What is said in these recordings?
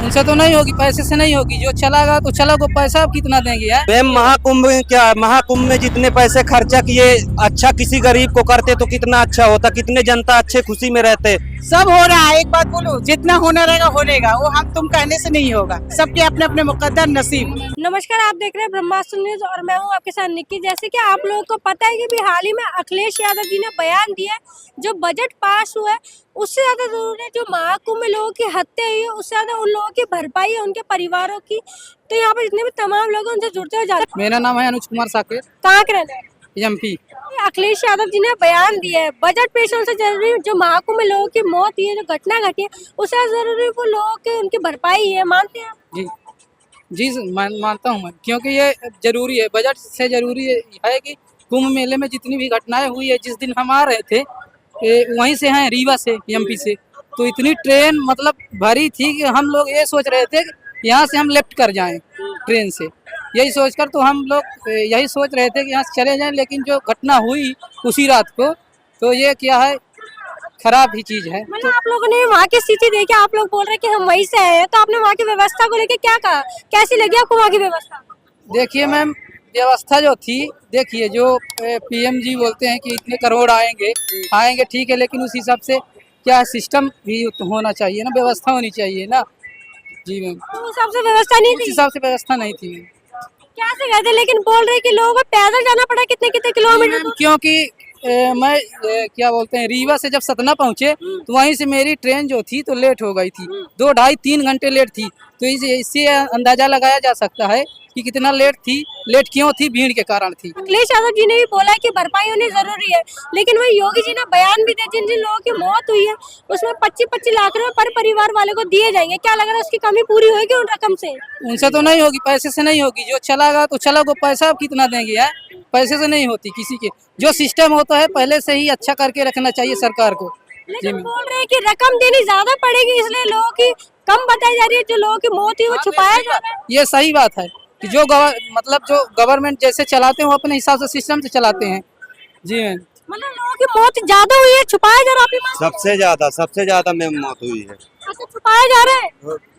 उनसे तो नहीं होगी, पैसे से नहीं होगी। जो चलागा तो चला को पैसा आप कितना देंगे यार। मैम महाकुंभ में क्या, महाकुंभ में जितने पैसे खर्चा किए, अच्छा किसी गरीब को करते तो कितना अच्छा होता, कितने जनता अच्छे खुशी में रहते। सब हो रहा है। एक बात बोलूं, जितना होना रहेगा होनेगा, वो हम तुम कहने से नहीं होगा। सबके अपने अपने मुकद्दर नसीब। नमस्कार, आप देख रहे हैं ब्रह्मास्त्र न्यूज और मैं हूं आपके साथ निक्की। जैसे कि आप लोगों को पता है कि भी हाल ही में अखिलेश यादव जी ने बयान दिया, जो बजट पास हुआ है उससे ज्यादा जरूरी है जो महाकुंभ में लोगों की हत्या हुई है, उससे ज्यादा उन लोगों की भरपाई है, उनके परिवारों की। तो यहाँ पर जितने भी तमाम लोग हैं उनसे जुड़ते हुए जा रहे हैं। मेरा नाम है अनुज कुमार साकेत, कहाँ के रहने वाले? एमपी। अखिलेश यादव जी ने बयान दिया है, बजट पेश होने से जरूरी जो महाकुंभ में लोगों की मौत हुई है, जो घटना घटी है, उससे जरूरी वो लोगों की उनकी भरपाई है। मानते हैं आप? जी मानता हूँ मैं, क्योंकि ये जरूरी है। बजट से जरूरी है कि कुंभ मेले में जितनी भी घटनाएं हुई है, जिस दिन हम आ रहे थे वहीं से हैं, रीवा से, एमपी से, तो इतनी ट्रेन मतलब भरी थी कि हम लोग ये सोच रहे थे कि यहाँ से हम लेफ्ट कर जाएं ट्रेन से। यही सोचकर तो हम लोग यही सोच रहे थे कि यहाँ से चले जाएं, लेकिन जो घटना हुई उसी रात को, तो ये क्या है, खराब ही चीज है। मतलब आप लोगों ने वहाँ की स्थिति देखी, आप लोग बोल रहे हैं कि हम वहीं से आए हैं, तो आपने वहाँ की व्यवस्था को लेकर क्या कहा? कैसी लगी आपको वहाँ की व्यवस्था? देखिए मैम, व्यवस्था जो थी, देखिए जो पीएम जी बोलते हैं कि इतने करोड़ आएंगे ठीक है, लेकिन उस हिसाब से क्या सिस्टम भी होना चाहिए ना, व्यवस्था होनी चाहिए ना। जी मैम, तो उस हिसाब से व्यवस्था नहीं उस थी? हिसाब से व्यवस्था नहीं थी क्या से गए थे? लेकिन बोल रहे कि लोगों को पैदल जाना पड़ा कितने कितने किलोमीटर दूर। क्योंकि मैं क्या बोलते हैं, रीवा से जब सतना पहुंचे तो वहीं से मेरी ट्रेन जो थी तो लेट हो गई थी, 2 ढाई 3 घंटे लेट थी। तो इससे अंदाजा लगाया जा सकता है कि कितना लेट थी, लेट क्यों थी, भीड़ के कारण थी। अखिलेश यादव जी ने भी बोला कि भरपाई होनी जरूरी है, लेकिन वही योगी जी ने बयान भी दिया, जिन जिन लोगों की मौत हुई है उसमें 25-25 लाख रुपए पर परिवार वाले को दिए जाएंगे। क्या लग रहा है उसकी कमी पूरी होगी उन रकम से? उनसे तो नहीं होगी, पैसे से नहीं होगी। जो चलागा तो चला को पैसा आप कितना देंगे यार, पैसे से नहीं होती किसी के। जो सिस्टम होता है पहले से ही अच्छा करके रखना चाहिए सरकार को। लेकिन बोल रहे हैं कि रकम देनी ज्यादा पड़ेगी, इसलिए लोगों की कम बताई जा रही है। जो लोगों की मौत हुई वो छुपाया जा रहा है। ये सही बात है कि जो मतलब जो गवर्नमेंट जैसे चलाते हैं वो अपने हिसाब से सिस्टम से चलाते हैं। जी मैम, मतलब लोगों की मौत ज्यादा हुई है, छुपाया जा रहा है। आपकी बात सबसे ज्यादा मैम मौत हुई है। अच्छा, छुपाया जा रहा है,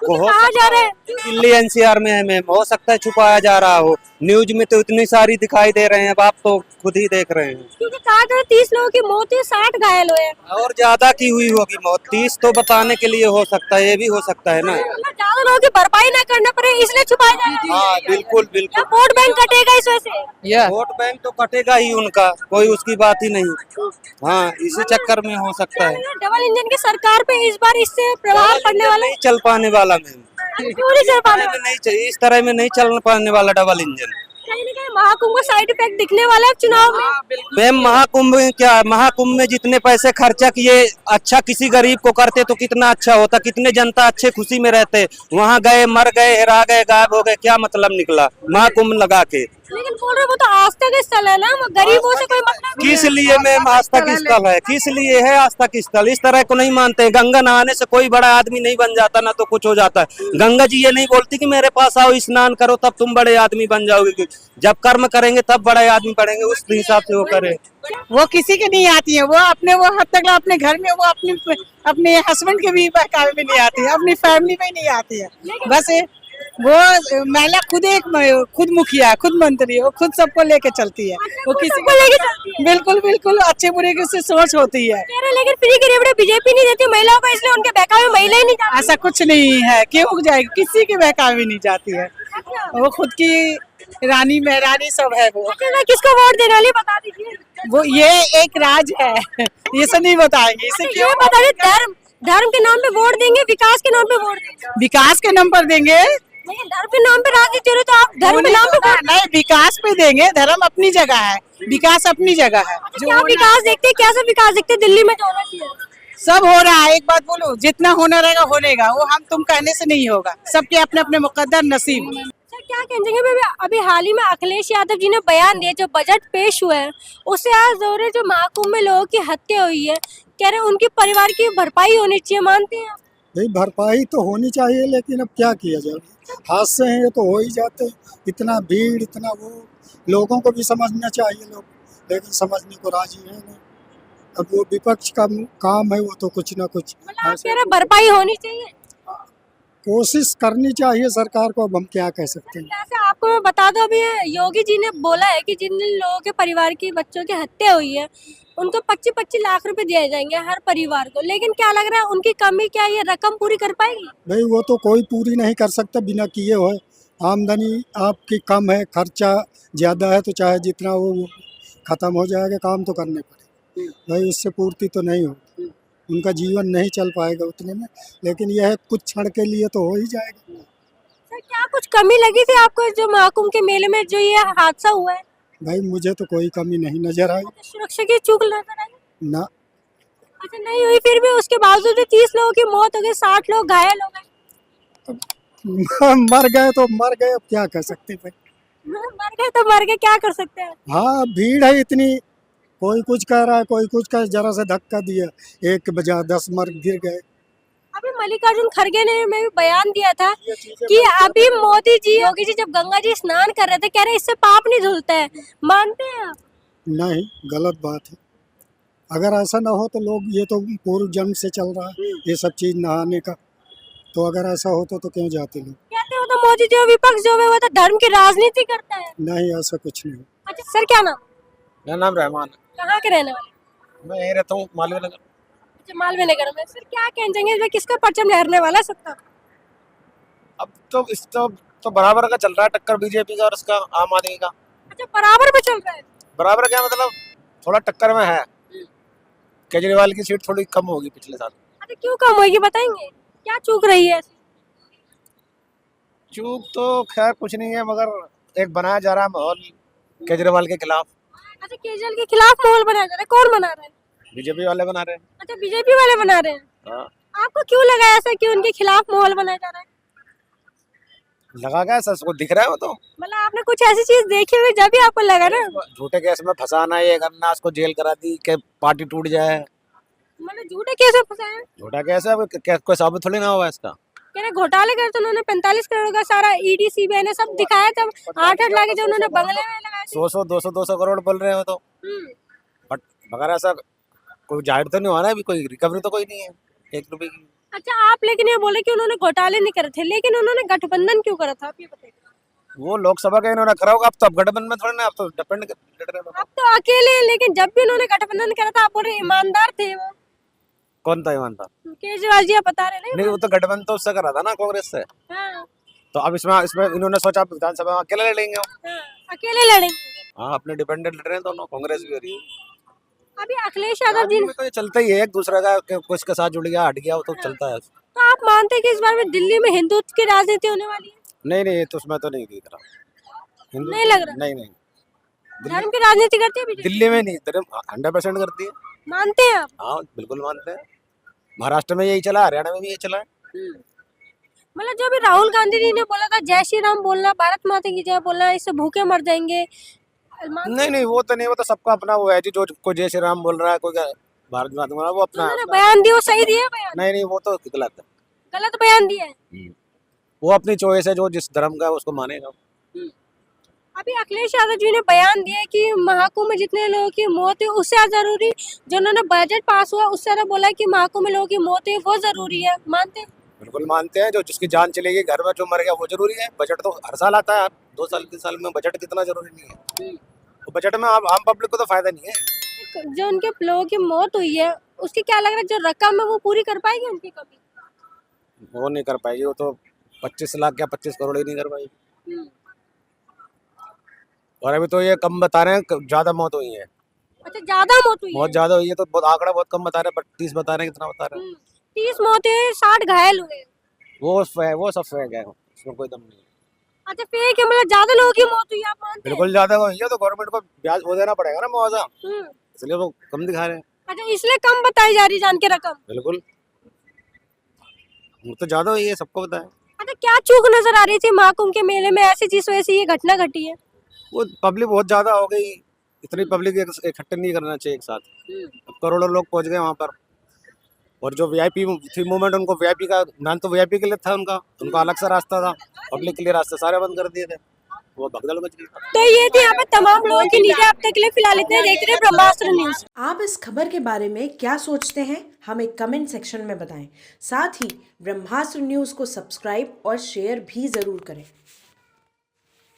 कहा जा रहा है? दिल्ली एनसीआर में है मैम, हो सकता है छुपाया जा रहा हो। न्यूज में तो इतनी सारी दिखाई दे रहे हैं, अब आप तो खुद ही देख रहे हैं। क्योंकि कहा जा रहा है 30 लोगों की मौत हुई, 60 घायल हुए हैं। और ज्यादा की हुई होगी मौत, 30 तो बताने के लिए हो सकता है, ये भी हो सकता है ना। मतलब ज्यादा लोगों की भरपाई ना करना पड़े इसलिए छुपाया जा रहा है। हाँ बिल्कुल बिल्कुल। या वोट बैंक कटेगा इस वजह से? वोट बैंक तो कटेगा ही उनका, कोई उसकी बात ही नहीं। हाँ, इसी चक्कर में हो सकता है। डबल इंजन की सरकार पे इस बार इससे प्रभाव पड़ने वाला नहीं चल पाने वाला मैम, क्यों नहीं चल पाने वाला? नहीं चाहिए, इस तरह में नहीं चल पाने वाला डबल इंजन। कहीं ना कहीं महाकुंभ का साइड इफेक्ट दिखने वाला है चुनाव में। मैम महाकुंभ में क्या, महाकुंभ में जितने पैसे खर्चा किए, अच्छा किसी गरीब को करते तो कितना अच्छा होता, कितने जनता अच्छे खुशी में रहते। वहाँ गए, मर गए, हेरा गए, गायब हो गए, क्या मतलब निकला महाकुंभ लगा के। लेकिन बोल रहे वो तो आस्था का स्थल है ना, वो गरीबों से कोई मतलब नहीं। किस लिए मैम आस्था की स्थल है, किस लिए है आस्था की स्थल? इस तरह को नहीं मानते हैं। गंगा नहाने से कोई बड़ा आदमी नहीं बन जाता, ना तो कुछ हो जाता है। गंगा जी ये नहीं बोलती कि मेरे पास आओ स्नान करो तब तुम बड़े आदमी बन जाओगे। जब कर्म करेंगे तब बड़े आदमी बनेंगे, उस हिसाब से वो करे। वो किसी के नहीं आती है, वो अपने वो हद तक अपने घर में, वो अपने हस्बैंड के भी बहकावे में नहीं आती है, अपनी फैमिली में नहीं आती है। बस वो महिला खुद मुखिया, खुद मंत्री, वो खुद सबको लेके चलती है। वो किसी को लेके चलती है, बिल्कुल बिल्कुल अच्छे बुरे की उससे सोच होती है। लेकिन फ्री के रेवड़े बीजेपी नहीं देती महिलाओं को, इसलिए उनके बहकावे में महिला ही नहीं जाती। ऐसा कुछ नहीं है, क्यों जाएगी, किसी के बहकावे नहीं जाती है। वो खुद की रानी महरानी सब है। वो किसको वोट देने वाली बता दीजिए। वो ये एक राज है, ये सब नहीं बताएंगे। इसे क्यों बता दीजिए? धर्म के नाम पे वोट देंगे, विकास के नाम पे वोट देंगे? विकास के नाम पर देंगे, लेकिन धर्म के नाम पे राजनीति हो रही, तो आप धर्म के नाम पे नहीं, विकास पे देंगे। धर्म अपनी जगह है, विकास अपनी जगह है। क्या विकास देखते, कैसा विकास देखते दिल्ली में जो होना चाहिए? सब हो रहा है। एक बात बोलूं, जितना होना रहेगा होनेगा, वो हम तुम कहने से नहीं होगा। सबके अपने अपने मुकद्दर नसीब। सर क्या कहेंगे, अभी हाल ही में अखिलेश यादव जी ने बयान दिया, जो बजट पेश हुआ है उससे आज दो रहे जो महाकुंभ में लोगों की हत्या हुई है, कह रहे उनके परिवार की भरपाई होनी चाहिए। मानते हैं? भाई भरपाई तो होनी चाहिए, लेकिन अब क्या किया जाए, हादसे हैं ये तो हो ही जाते हैं। इतना भीड़, इतना वो, लोगों को भी समझना चाहिए लोग, लेकिन समझने को राजी है नहीं। अब वो विपक्ष का काम है, वो तो कुछ ना कुछ मतलब आप कह रहे भरपाई होनी चाहिए? कोशिश करनी चाहिए सरकार को, अब हम क्या कह सकते हैं। जैसे आपको मैं बता दूं, अभी योगी जी ने बोला है कि जिन जिन लोगों के परिवार की बच्चों की हत्या हुई है उनको 25-25 लाख रुपए दिए जाएंगे हर परिवार को, लेकिन क्या लग रहा है उनकी कमी क्या ये रकम पूरी कर पाएगी? भाई वो तो कोई पूरी नहीं कर सकता बिना किए हुए। आमदनी आपकी कम है, खर्चा ज़्यादा है, तो चाहे जितना वो ख़त्म हो जाएगा, काम तो करने पड़े भाई, उससे पूर्ति तो नहीं होगी, उनका जीवन नहीं चल पाएगा उतने में। लेकिन यह है कुछ क्षण के लिए तो हो ही जाएगा। सर क्या कुछ कमी लगी थी आपको जो महाकुंभ के मेले में जो ये हादसा हुआ है? भाई मुझे तो कोई कमी नहीं नजर आई सुरक्षा की चूक नजर आई? ना। अच्छा नहीं हुई, फिर भी उसके बावजूद भी 30 लोगों की मौत हो गई, 60 लोग घायल हो गए। मर गए तो मर गए, अब क्या कर सकते हैं भाई। मर गए तो मर गए, क्या कर सकते हैं? हाँ भीड़ है इतनी, कोई कुछ कह रहा है, कोई कुछ कह, जरा से धक्का दिया, एक बजा 10 मर गिर गए। अभी मल्लिकार्जुन खड़गे ने मैं भी बयान दिया था कि अभी मोदी जी योगी जी जब गंगा जी स्नान कर रहे थे, कह रहे इससे पाप नहीं धुलता है, मानते हैं आप? नहीं, गलत बात है। अगर ऐसा ना हो तो लोग, ये तो पूर्व जन्म से चल रहा है ये सब चीज नहाने का, तो अगर ऐसा होता तो क्यों जाते लोग। कहते हो तो मोदी जो विपक्ष जो है वो तो धर्म की राजनीति करता है। नहीं, ऐसा कुछ नहीं। अच्छा सर क्या नाम? मेरा नाम रहमान है। कहाँ के रहने वाले? मैं यहीं रहता हूँ मालवीय नगर। अच्छा मालवीय नगर में। सर क्या कहना चाहेंगे इसमें किसका परचम लहरने वाला है सत्ता? अब तो इस तो बराबर का चल रहा है, टक्कर बीजेपी का और उसका आम आदमी का। अच्छा बराबर पे चल रहा है। बराबर क्या मतलब, थोड़ा टक्कर में है। केजरीवाल की सीट थोड़ी कम होगी पिछले साल। अच्छा क्यों कम होगी बताएंगे, क्या चूक रही है ऐसी? चूक तो खैर कुछ नहीं है, मगर एक बनाया जा रहा है माहौल केजरीवाल के खिलाफ। अच्छा केजरीवाल के खिलाफ माहौल बनाया जा रहा है, कौन बना रहा है? बीजेपी वाले बना रहे हैं। अच्छा बीजेपी वाले बना रहे हैं। हाँ। आपको क्यों लगा ऐसा कि उनके खिलाफ माहौल बनाया जा रहा है? लगा क्या, सबको दिख रहा है वो तो। मतलब आपने कुछ ऐसी चीज देखी हुई जब भी आपको लगा ना? झूठे केस में फंसाना, ये करना, उसको जेल करा दी कि पार्टी टूट जाए। मतलब झूठे केस में फंसाए? झूठा केस है, कोई साबित थोड़ी ना हुआ इसका। कह रहे घोटाले कर तो उन्होंने 45 करोड़ का सारा ईडी सीबीआई ने सब दिखाया, जब 8-8 लाख जो उन्होंने बंगले में लगाए थे। 100-200 करोड़ बोल रहे हो तो, बट मगर ऐसा कोई जाहिर तो नहीं हो रहा है, अभी कोई रिकवरी तो कोई नहीं है 1 रुपए की। अच्छा आप लेकिन ये बोले कि उन्होंने घोटाले नहीं करे थे, लेकिन उन्होंने गठबंधन क्यों करा था, आप ये बताइए। वो लोकसभा का इन्होंने करा होगा, अब तो गठबंधन में थोड़ी ना, अब तो डिपेंड कर रहे हैं। आप तो अकेले हैं, लेकिन जब भी उन्होंने गठबंधन करा था आप बोल रहे ईमानदार थे वो। कौन था ईमानदार? केजरीवाल जी आप बता रहे नहीं, वो तो गठबंधन तो उससे करा था ना, कांग्रेस से। हाँ, तो अब इसमें इन्होंने सोचा विधानसभा में अकेले लड़ेंगे वो। हाँ, अकेले लड़ेंगे। हाँ, अपने डिपेंडेंट लड़ रहे हैं दोनों, कांग्रेस भी हो रही है। अभी अखिलेश यादव जी में तो ये चलता ही है, एक दूसरे का कुछ के साथ जुड़ गया, हट गया, वो तो चलता है। तो आप मानते हैं कि इस बार में दिल्ली में हिंदुत्व की राजनीति होने वाली है? नहीं, तो उसमें तो नहीं दिख रहा। नहीं लग रहा? नहीं, धर्म की राजनीति करती है बीजेपी? दिल्ली में नहीं, 100% करती है। मानते हैं आप? हाँ बिल्कुल मानते हैं। महाराष्ट्र में यही चला, हरियाणा में भी यही चला है। मतलब जो भी राहुल गांधी जी ने बोला था जय श्री राम बोलना, भारत माता की जय बोलना, इससे भूखे मर जाएंगे, नहीं, वो तो नहीं, वो तो सबका अपना वो है जी, जो कोई जय श्री राम बोल रहा है, कोई भारत माता बोल रहा है, वो अपना उन्होंने बयान दिया वो सही दिया बयान? नहीं, वो तो गलत है। गलत बयान दिया है। वो अपनी चॉइस है, जो जिस धर्म का है उसको मानेगा। अभी अखिलेश यादव जी ने बयान दिया कि महाकुंभ में जितने लोगों की मौत है उससे ज्यादा जरूरी, जो उन्होंने बजट पास हुआ उससे ज्यादा बोला कि महाकुंभ में लोगों की मौत है वो जरूरी है, मानते हैं? बिल्कुल मानते हैं, जो जिसकी जान चलेगी, घर में जो मर गया वो जरूरी है। बजट तो हर साल आता है, 2 साल 3 साल में बजट कितना जरूरी नहीं है। तो बजट में आम पब्लिक को तो फायदा नहीं है। जो उनके लोगों की मौत हुई है उसकी क्या लग रहा है, जो रकम है वो पूरी कर पाएगी उनकी कभी? वो नहीं कर पाएगी, वो तो 25 लाख या 25 करोड़ ही नहीं कर पाएगी। और अभी तो ये कम बता रहे हैं, ज्यादा मौत हुई है। अच्छा ज्यादा मौत हुई बहुत है? ज्यादा हुई है, तो बहुत आंकड़ा बहुत कम बता रहे हैं, 32 बता रहे हैं, कितना बता रहे हैं। 30 मौत है, 60 घायल हुए। वो सब फेक है, उसमें कोई दम नहीं है। अच्छा फेक है, मतलब ज्यादा लोगों की मौत हुई है, आप मानते हैं? बिल्कुल ज्यादा हुई है, तो गवर्नमेंट को ब्याज वो देना पड़ेगा ना, मुआवजा, हम्म। इसलिए वो कम दिखा रहे हैं। अच्छा इसलिए कम बताई जा रही जान के रकम? बिल्कुल, वो तो ज्यादा हुई है, सबको पता है। अच्छा क्या चूक नजर आ रही थी महाकुंभ के मेले में ऐसी जिस वजह से ये घटना घटी है? वो पब्लिक बहुत ज्यादा हो गई, इतनी पब्लिक इकट्ठे नहीं करना चाहिए एक साथ। अब करोड़ों लोग पहुंच गए वहां पर, और जो वीआईपी थी मूवमेंट, उनको वीआईपी का नाम तो वीआईपी के लिए था, उनका अलग सा रास्ता था, पब्लिक के लिए रास्ते सारे बंद कर दिए थे। वो भगदड़ मच गई। तो ये थी यहाँ पे तमाम लोगों की नीचे अब तक के लिए फिलहाल इतने देखते रहे ब्रह्मास्त्र न्यूज। आप इस खबर के बारे में क्या सोचते हैं हमें कमेंट सेक्शन में बताएं। साथ ही ब्रह्मास्त्र न्यूज को सब्सक्राइब और शेयर भी जरूर करें।